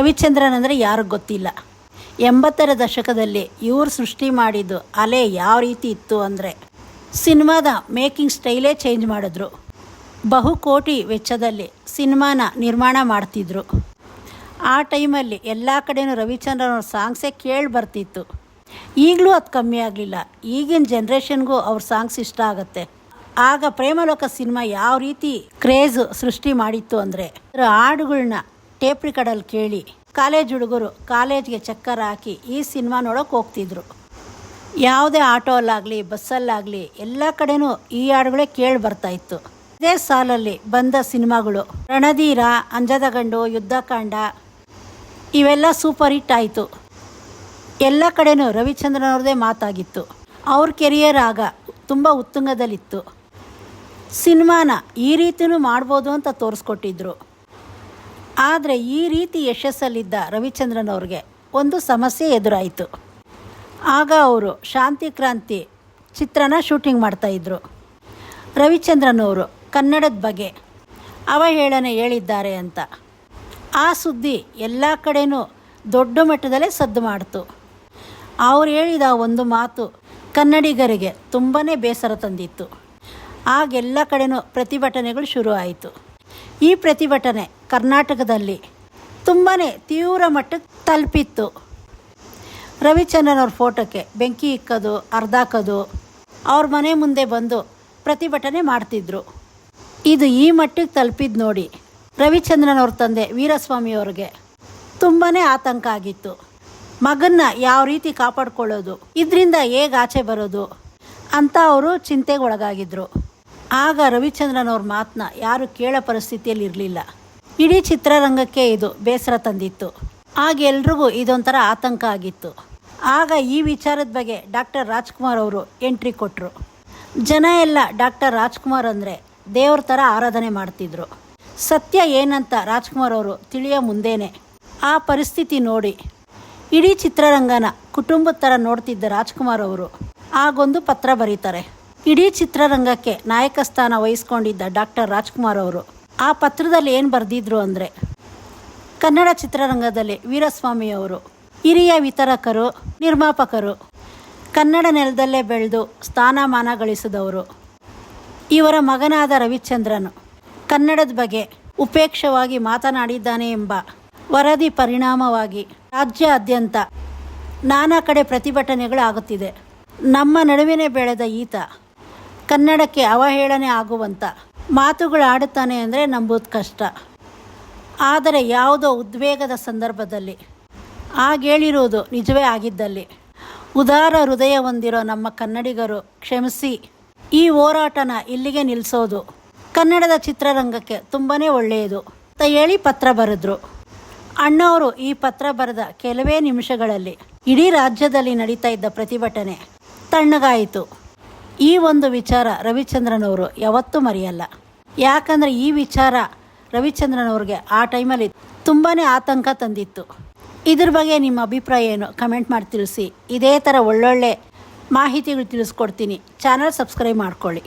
ರವಿಚಂದ್ರನ್ ಅಂದರೆ ಯಾರಿಗೂ ಗೊತ್ತಿಲ್ಲ. 80ರ ದಶಕದಲ್ಲಿ ಇವರು ಸೃಷ್ಟಿ ಮಾಡಿದ್ದು ಅಲೆ ಯಾವ ರೀತಿ ಇತ್ತು ಅಂದರೆ ಸಿನಿಮಾದ ಮೇಕಿಂಗ್ ಸ್ಟೈಲೇ ಚೇಂಜ್ ಮಾಡಿದ್ರು. ಬಹುಕೋಟಿ ವೆಚ್ಚದಲ್ಲಿ ಸಿನಿಮಾನ ನಿರ್ಮಾಣ ಮಾಡ್ತಿದ್ರು. ಆ ಟೈಮಲ್ಲಿ ಎಲ್ಲ ಕಡೆಯೂ ರವಿಚಂದ್ರನ್ ಅವ್ರ ಸಾಂಗ್ಸೇ ಕೇಳಿ ಬರ್ತಿತ್ತು. ಈಗಲೂ ಅದು ಕಮ್ಮಿ ಆಗಲಿಲ್ಲ. ಈಗಿನ ಜನ್ರೇಷನ್ಗೂ ಅವ್ರ ಸಾಂಗ್ಸ್ ಇಷ್ಟ ಆಗುತ್ತೆ. ಆಗ ಪ್ರೇಮಲೋಕ ಸಿನಿಮಾ ಯಾವ ರೀತಿ ಕ್ರೇಜ್ ಸೃಷ್ಟಿ ಮಾಡಿತ್ತು ಅಂದರೆ ಅದರ ಹಾಡುಗಳನ್ನ ಟೇಪ್ ರೆಕಾರ್ಡಲ್ಲಿ ಕೇಳಿ ಕಾಲೇಜ್ ಹುಡುಗರು ಕಾಲೇಜ್ಗೆ ಚಕ್ಕರ್ ಹಾಕಿ ಈ ಸಿನಿಮಾ ನೋಡೋಕೆ ಹೋಗ್ತಿದ್ರು. ಯಾವುದೇ ಆಟೋಲ್ಲಾಗಲಿ ಬಸ್ಸಲ್ಲಾಗಲಿ ಎಲ್ಲ ಕಡೆನೂ ಈ ಹಾಡುಗಳೇ ಕೇಳಿ ಬರ್ತಾಯಿತ್ತು. ಇದೇ ಸಾಲಲ್ಲಿ ಬಂದ ಸಿನಿಮಾಗಳು ರಣಧೀರ, ಅಂಜದ ಗಂಡು, ಯುದ್ಧಕಾಂಡ ಇವೆಲ್ಲ ಸೂಪರ್ ಹಿಟ್ ಆಯಿತು. ಎಲ್ಲ ಕಡೆನೂ ರವಿಚಂದ್ರನ್ ಅವ್ರದ್ದೇ ಮಾತಾಗಿತ್ತು. ಅವ್ರ ಕೆರಿಯರ್ ಆಗ ತುಂಬ ಉತ್ತುಂಗದಲ್ಲಿತ್ತು. ಸಿನಿಮಾನ ಈ ರೀತಿಯೂ ಮಾಡ್ಬೋದು ಅಂತ ತೋರಿಸ್ಕೊಟ್ಟಿದ್ರು. ಆದರೆ ಈ ರೀತಿ ಯಶಸ್ಸಲ್ಲಿದ್ದ ರವಿಚಂದ್ರನ್ ಅವ್ರಿಗೆ ಒಂದು ಸಮಸ್ಯೆ ಎದುರಾಯಿತು. ಆಗ ಅವರು ಶಾಂತಿ ಕ್ರಾಂತಿ ಚಿತ್ರನ ಶೂಟಿಂಗ್ ಮಾಡ್ತಾಯಿದ್ರು. ರವಿಚಂದ್ರನ್ ಅವರು ಕನ್ನಡದ ಬಗ್ಗೆ ಅವಹೇಳನೆ ಹೇಳಿದ್ದಾರೆ ಅಂತ ಆ ಸುದ್ದಿ ಎಲ್ಲ ಕಡೆನೂ ದೊಡ್ಡ ಮಟ್ಟದಲ್ಲೇ ಸದ್ದು ಮಾಡ್ತು. ಅವ್ರು ಹೇಳಿದ ಒಂದು ಮಾತು ಕನ್ನಡಿಗರಿಗೆ ತುಂಬಾ ಬೇಸರ ತಂದಿತ್ತು. ಆಗೆಲ್ಲ ಕಡೆನೂ ಪ್ರತಿಭಟನೆಗಳು ಶುರು ಆಯಿತು. ಈ ಪ್ರತಿಭಟನೆ ಕರ್ನಾಟಕದಲ್ಲಿ ತುಂಬಾ ತೀವ್ರ ಮಟ್ಟಕ್ಕೆ ತಲುಪಿತ್ತು. ರವಿಚಂದ್ರನ್ ಅವ್ರ ಫೋಟೋಕ್ಕೆ ಬೆಂಕಿ ಇಕ್ಕೋದು, ಅರ್ಧಾಕೋದು, ಅವ್ರ ಮನೆ ಮುಂದೆ ಬಂದು ಪ್ರತಿಭಟನೆ ಮಾಡ್ತಿದ್ರು. ಇದು ಈ ಮಟ್ಟಿಗೆ ತಲುಪಿದ್ದು ನೋಡಿ ರವಿಚಂದ್ರನ್ ಅವ್ರ ತಂದೆ ವೀರಸ್ವಾಮಿಯವ್ರಿಗೆ ತುಂಬಾ ಆತಂಕ ಆಗಿತ್ತು. ಮಗನ್ನ ಯಾವ ರೀತಿ ಕಾಪಾಡ್ಕೊಳ್ಳೋದು, ಇದರಿಂದ ಹೇಗೆ ಆಚೆ ಬರೋದು ಅಂತ ಅವರು ಚಿಂತೆಗೆ ಒಳಗಾಗಿದ್ದರು. ಆಗ ರವಿಚಂದ್ರನ್ ಅವ್ರ ಮಾತನ್ನ ಯಾರು ಕೇಳೋ ಪರಿಸ್ಥಿತಿಯಲ್ಲಿ ಇರಲಿಲ್ಲ. ಇಡೀ ಚಿತ್ರರಂಗಕ್ಕೆ ಇದು ಬೇಸರ ತಂದಿತ್ತು. ಆಗ ಎಲ್ರಿಗೂ ಇದೊಂಥರ ಆತಂಕ ಆಗಿತ್ತು. ಆಗ ಈ ವಿಚಾರದ ಬಗ್ಗೆ ಡಾಕ್ಟರ್ ರಾಜ್ಕುಮಾರ್ ಅವರು ಎಂಟ್ರಿ ಕೊಟ್ಟರು. ಜನ ಎಲ್ಲ ಡಾಕ್ಟರ್ ರಾಜ್ಕುಮಾರ್ ಅಂದರೆ ದೇವ್ರ ಥರ ಆರಾಧನೆ ಮಾಡ್ತಿದ್ರು. ಸತ್ಯ ಏನಂತ ರಾಜ್ಕುಮಾರ್ ಅವರು ತಿಳಿಯೋ ಮುಂದೇನೆ ಆ ಪರಿಸ್ಥಿತಿ ನೋಡಿ ಇಡೀ ಚಿತ್ರರಂಗನ ಕುಟುಂಬದ ಥರ ನೋಡ್ತಿದ್ದ ರಾಜ್ಕುಮಾರ್ ಅವರು ಆಗೊಂದು ಪತ್ರ ಬರೀತಾರೆ. ಇಡೀ ಚಿತ್ರರಂಗಕ್ಕೆ ನಾಯಕ ಸ್ಥಾನ ವಹಿಸ್ಕೊಂಡಿದ್ದ ಡಾಕ್ಟರ್ ರಾಜ್ಕುಮಾರ್ ಅವರು ಆ ಪತ್ರದಲ್ಲಿ ಏನು ಬರೆದಿದ್ರು ಅಂದರೆ ಕನ್ನಡ ಚಿತ್ರರಂಗದಲ್ಲಿ ವೀರಸ್ವಾಮಿಯವರು ಹಿರಿಯ ವಿತರಕರು, ನಿರ್ಮಾಪಕರು, ಕನ್ನಡ ನೆಲದಲ್ಲೇ ಬೆಳೆದು ಸ್ಥಾನಮಾನ ಗಳಿಸಿದವರು. ಇವರ ಮಗನಾದ ರವಿಚಂದ್ರನ್ ಕನ್ನಡದ ಬಗ್ಗೆ ಉಪೇಕ್ಷವಾಗಿ ಮಾತನಾಡಿದ್ದಾನೆ ಎಂಬ ವರದಿ ಪರಿಣಾಮವಾಗಿ ರಾಜ್ಯಾದ್ಯಂತ ನಾನಾ ಕಡೆ ಪ್ರತಿಭಟನೆಗಳು ಆಗುತ್ತಿದೆ. ನಮ್ಮ ನಡುವಿನೇ ಬೆಳೆದ ಈತ ಕನ್ನಡಕ್ಕೆ ಅವಹೇಳನೆ ಆಗುವಂಥ ಮಾತುಗಳು ಆಡುತ್ತಾನೆ ಅಂದರೆ ನಂಬೋದು ಕಷ್ಟ. ಆದರೆ ಯಾವುದೋ ಉದ್ವೇಗದ ಸಂದರ್ಭದಲ್ಲಿ ಆಗೇಳಿರುವುದು ನಿಜವೇ ಆಗಿದ್ದಲ್ಲಿ ಉದಾರ ಹೃದಯ ಹೊಂದಿರೋ ನಮ್ಮ ಕನ್ನಡಿಗರು ಕ್ಷಮಿಸಿ ಈ ಹೋರಾಟನ ಇಲ್ಲಿಗೆ ನಿಲ್ಲಿಸೋದು ಕನ್ನಡದ ಚಿತ್ರರಂಗಕ್ಕೆ ತುಂಬಾ ಒಳ್ಳೆಯದು ಅಂತ ಹೇಳಿ ಪತ್ರ ಬರೆದ್ರು. ಅಣ್ಣವರು ಈ ಪತ್ರ ಬರೆದ ಕೆಲವೇ ನಿಮಿಷಗಳಲ್ಲಿ ಇಡೀ ರಾಜ್ಯದಲ್ಲಿ ನಡೀತಾ ಇದ್ದ ಪ್ರತಿಭಟನೆ ತಣ್ಣಗಾಯಿತು. ಈ ಒಂದು ವಿಚಾರ ರವಿಚಂದ್ರನ್ ಅವರು ಯಾವತ್ತೂ ಮರೆಯಲ್ಲ. ಯಾಕಂದರೆ ಈ ವಿಚಾರ ರವಿಚಂದ್ರನ್ ಅವ್ರಿಗೆ ಆ ಟೈಮಲ್ಲಿ ತುಂಬಾ ಆತಂಕ ತಂದಿತ್ತು. ಇದ್ರ ಬಗ್ಗೆ ನಿಮ್ಮ ಅಭಿಪ್ರಾಯ ಏನು ಕಮೆಂಟ್ ಮಾಡಿ ತಿಳಿಸಿ. ಇದೇ ಥರ ಒಳ್ಳೊಳ್ಳೆ ಮಾಹಿತಿಗಳು ತಿಳಿಸ್ಕೊಡ್ತೀನಿ. ಚಾನಲ್ ಸಬ್ಸ್ಕ್ರೈಬ್ ಮಾಡ್ಕೊಳ್ಳಿ.